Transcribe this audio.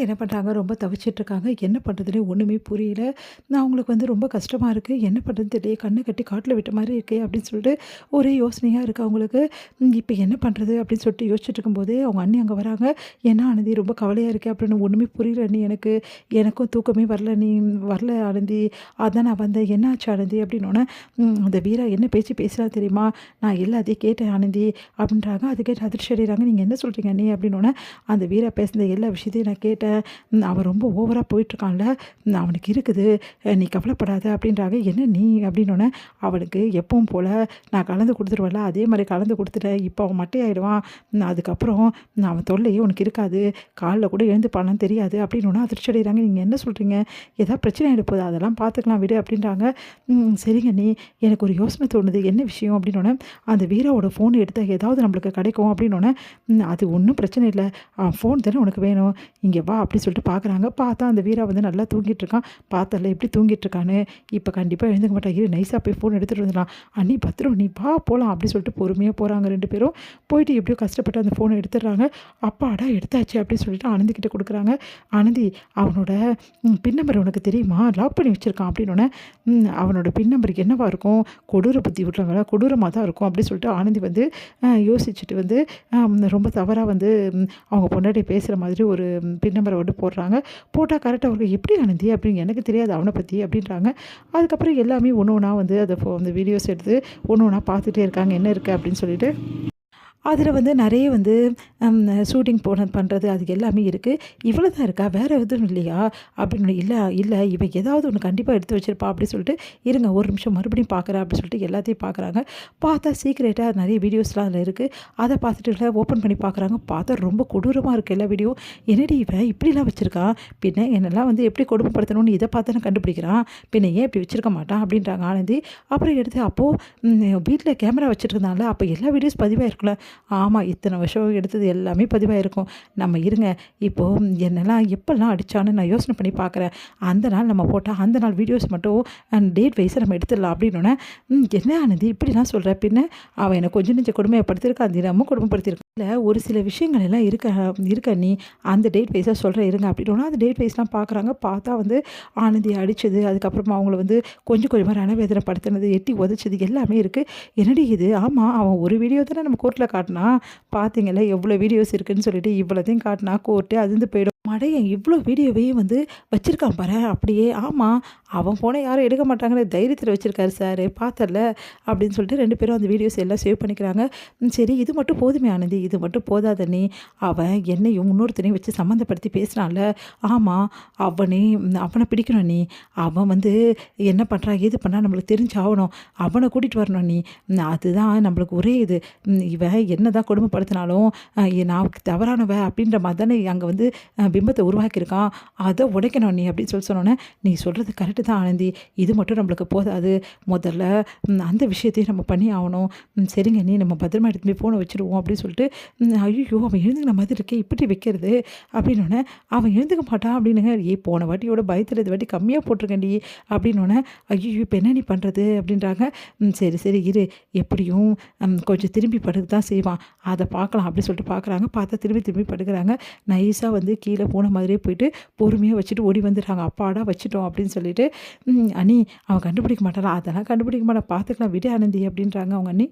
என்ன பண்ணுறாங்க, ரொம்ப தவிச்சிட்டுருக்காங்க. என்ன பண்ணுறதுன்னே ஒண்ணுமே புரியல. நான் அவங்களுக்கு வந்து ரொம்ப கஷ்டமா இருக்கு. என்ன பண்ணுறதுன்னு தெரியலையே, கண்ண கட்டி காட்டுல விட்ட மாரி இருக்கே அப்படின்னு சொல்லிட்டு ஒரே யோசனையா இருக்கு அவங்களுக்கு. இப்ப என்ன பண்ணுறது அப்படின்னு சொல்லிட்டு யோசிச்சுட்டு இருக்கும்போதே அவங்க அண்ணி அங்க வராங்க. "என்ன ஆனந்தி ரொம்ப கவலையா இருக்கே" அப்படின்னு. "ஒண்ணுமே புரியல அண்ணி எனக்கு. எனக்கும் தூக்கமே வரல நீ வரல ஆனந்தி. அதான் நான் வந்தேன். என்ன ஆச்சு ஆனந்தி?" அப்படின்னோனே, அந்த வீரா என்ன பேச்சு பேசுறா தெரியுமா? நான் எல்லாத்தையும் கேட்டேன் ஆனந்தி" அப்படின்றாங்க. அது கேட்டு அதிர்ச்சி அடைகிறாங்க. "நீங்க என்ன சொல்றீங்க அண்ணி?" அப்படின்னோனே, அந்த வீரா பேசின எல்லா விஷயத்தையும் நான் கேட்டேன். அவன் ரொம்ப ஓவரா போயிட்டுருக்கான்ல, அவனுக்கு இருக்குது. நீ கவலைப்படாத அப்படின்றாங்க. "என்ன நீ?" அப்படின்னோனே, "அவனுக்கு எப்பவும் போல நான் கலந்து குடுத்துருவேன்ல, அதே மாரி கலந்து குடுத்துட்டேன். இப்போ அவன் மட்டையாயிடுவான். அதுக்கப்புறம் அவன் தொல்லையே உனக்கு இருக்காது. காலைல கூட எழுந்துப்பானான்னு தெரியாது." அப்படின்னோனே அதிர்ச்சி அடைகிறாங்க. "நீங்க என்ன சொல்றீங்க? ஏதாவது பிரச்சனை ஆயிட போகுது. அதெல்லாம் பார்த்துக்கலாம் விடு" அப்படின்றாங்க. சரிங்க அண்ணி, எனக்கு ஒரு யோசனை தோணுது. என்ன விஷயம்?" அப்படின்னோனே, "அந்த வீராவோட ஃபோன் எடுத்தா ஏதாவது நம்மளுக்கு கிடைக்கும்." அப்படின்னோனே, அது ஒண்ணும் பிரச்சனை இல்ல. ஃபோன் தானே உனக்கு வேணும். இங்க வா" அப்படி சொல்லிட்டு பார்க்குறாங்க. பார்த்தா அந்த வீரா வந்து நல்லா தூங்கிட்டு இருக்கான். பார்த்தல்ல எப்படி தூங்கிட்டு இருக்கான்னு. இப்ப கண்டிப்பா எழுந்துக்க மாட்டான். இரு நைஸா போய் ஃபோன் எடுத்துட்டு வந்துடலாம். "அண்ணி பத்திரம் நீ வா போலாம்" அப்படி சொல்லிட்டு பொறுமையா போறாங்க 2 பேரும். போயிட்டு எப்படியோ கஷ்டப்பட்டு அந்த ஃபோன எடுத்துடுறாங்க. "அப்பாடா எடுத்தாச்சு" அப்படின்னு சொல்லிட்டு ஆனந்தி கிட்ட குடுக்குறாங்க. "ஆனந்தி அவனோட பின் நம்பர் உனக்கு தெரியுமா? லாக் பண்ணி வச்சிருக்கான்" அப்படின்னோனே, அவனோட பின் நம்பருக்கு என்னவா இருக்கும்? கொடூர புத்தி உள்ளவங்களா கொடூரமா தான் இருக்கும்" அப்படி சொல்லிட்டு ஆனந்தி வந்து யோசிச்சுட்டு வந்து ரொம்ப தவறா வந்து அவங்க பொண்டாட்டி பேசுற மாதிரி ஒரு பின் நம்பர வந்து போடுறாங்க. போட்டா கரெக்ட்டா அவருக்கு "எப்படி ஆனந்தி?" அப்படின்னு. "எனக்கு தெரியாது அவன பத்தி" அப்படின்றாங்க. அதுக்கப்புறம் எல்லாமே ஒண்ணு ஒண்ணா வந்து அந்த வீடியோஸ் எடுத்து ஒண்ணு ஒண்ணா பார்த்துட்டே இருக்காங்க. என்ன இருக்கு அப்படின்னு சொல்லிட்டு. அதில வந்து நெறைய வந்து ஷூட்டிங் பண்ணுறது அது எல்லாமே இருக்கு. "இவ்வளோ தான் இருக்கா? வேற எதுவும் இல்லையா?" அப்படின்னு. "இல்ல, இல்ல இவ ஏதாவது ஒண்ணு கண்டிப்பா எடுத்து வச்சிருப்பா" அப்படின்னு சொல்லிட்டு, "இருங்க ஒரு நிமிஷம் மறுபடியும் பார்க்குறேன்" அப்படின்னு சொல்லிட்டு எல்லாத்தையும் பார்க்குறாங்க. பார்த்தா சீக்ரெட்டா நெறைய வீடியோஸ்லாம் அதில இருக்கு. அத பார்த்துட்டு ஓப்பன் பண்ணி பார்க்குறாங்க. பார்த்தா ரொம்ப கொடூரமா இருக்கு எல்லா வீடியோ. "என்னடி இவன் இப்படிலாம் வச்சிருக்கான்? பின்ன என்னலாம் வந்து எப்படி கொடுமைப்படுத்தணும்னு இத பார்த்து தானே கண்டுபிடிக்கிறான். பின்ன ஏன் இப்படி வச்சிருக்க மாட்டான்?" அப்படின்றாங்க ஆனந்தி. அப்புறம் எடுத்து அப்போ வீட்ல கேமரா வச்சுட்டுருந்தான்ல, அப்ப எல்லா வீடியோஸ் பதிவாயிருக்குல்ல. ஆமா. இத்தனை வருஷம் எடுத்தது எல்லாமே பதிவாயிருக்கும். நம்ம இருங்க, இப்போ என்னலாம் எப்பலாம் அடிச்சான்னு நான் யோசனை பண்ணி பார்க்குறேன். அந்த நாள் நம்ம போட்டா, அந்த நாள் வீடியோஸ் மட்டும் டேட் வைஸா நம்ம எடுத்துடலாம் அப்படின்னோனே, என்ன ஆனந்தி இப்படிலாம் சொல்ற? பின்ன அவன் என்ன கொஞ்சம் நெஞ்ச கொடுமைப்படுத்தியிருக்கான், தினமும் கொடுமைப்படுத்தியிருக்கான். இல்ல ஒரு சில விஷயங்கள் எல்லாம் இருக்க அண்ணி. அந்த டேட் வைஸா சொல்றேன் இருங்க அப்படின்னோன, அந்த டேட் வைஸ்லாம் பார்க்குறாங்க. பார்த்தா வந்து ஆனந்திய அடிச்சது, அதுக்கப்புறமா அவங்கள வந்து கொஞ்சம் கொஞ்சமா ரணவேதனைப்படுத்தினது, எட்டி உதைச்சது எல்லாமே இருக்கு. என்னடி இது? ஆமா அவன் ஒரு வீடியோ தானே நம்ம கோர்ட்ல காட்டுனான். பார்த்தீங்கல்ல எவ்வளோ வீடியோஸ் இருக்குன்னு சொல்லிட்டு இவ்வளோத்தையும் காட்டுனா கோர்ட்டே அதிர்ந்து போயிடும். மடையன் இவ்வளோ வீடியோவையும் வந்து வச்சிருக்கான் பாரேன் அப்படியே. ஆமா அவன் ஃபோனை யாரும் எடுக்க மாட்டாங்கன்னு தைரியத்தில வச்சிருக்காரு சாரு பார்த்தல்ல அப்படின்னு சொல்லிட்டு 2 பேரும் அந்த வீடியோஸ் எல்லாம் சேவ் பண்ணிக்கிறாங்க. சரி இது மட்டும் போதுமே ஆனந்தி, இது மட்டும் போதாத நீ. அவன் என்னையும் இன்னொருத்தனையும் வச்சு சம்மந்தப்படுத்தி பேசுனான்ல. ஆமா அவன பிடிக்கணும் நீ. அவன் வந்து என்ன பண்றான், ஏது பண்ணா நம்மளுக்கு தெரிஞ்சாகணும். அவன கூட்டிட்டு வரணும் நீ. அதுதான் நம்மளுக்கு ஒரே இது. இவன் என்னதான் கொடுமைப்படுத்தினாலும் நான் தவறானவ அப்படின்ற மாதிரி தானே அங்கே வந்து பிம்பத்தை உருவாக்கியிருக்கான். அதை உடைக்கணும் நீ அப்படின்னு சொன்னோன்னே, "நீ சொல்கிறது கரெக்டு தான் ஆனந்தி. இது மட்டும் நம்மளுக்கு போதாது. முதல்ல அந்த விஷயத்தையும் நம்ம பண்ணி ஆகணும். சரிங்க நீ நம்ம பத்திரமா எடுத்து போய் ஃபோனை வச்சுருவோம்" அப்படின்னு சொல்லிட்டு, ஐயோ அவன் எழுந்துக்கின மாதிரி இருக்கே இப்படி வைக்கிறது அப்படின்னோடனே, "அவன் எழுந்துக்க மாட்டான்" அப்படின்னுங்க. போன வாட்டியோட பயத்தில் இந்த வாட்டி கம்மியாக போட்டிருக்கேன்டி" அப்படின்னோடனே, "ஐயோ இப்போ என்ன நீ பண்ணுறது" அப்படின்றாங்க. சரி சரி இரு எப்படியும் கொஞ்சம் திரும்பி படுக்க தான் செய்வான். அத பார்க்கலாம்" அப்படி சொல்லிட்டு பார்க்குறாங்க. பார்த்தா திரும்பி திரும்பி படுக்குறாங்க. நைஸா வந்து கீழ பூனை மாதிரியே போயிட்டு பொறுமையா வச்சுட்டு ஓடி வந்துடுறாங்க. "அப்பாடா வச்சுட்டோம்" அப்படின்னு சொல்லிட்டு. "அண்ணி அவன் கண்டுபிடிக்க மாட்டானா?" "அதெல்லாம் கண்டுபிடிக்க மாட்டான். பார்த்துக்கலாம் விடு ஆனந்தி" அப்படின்றாங்க அவங்க அண்ணி.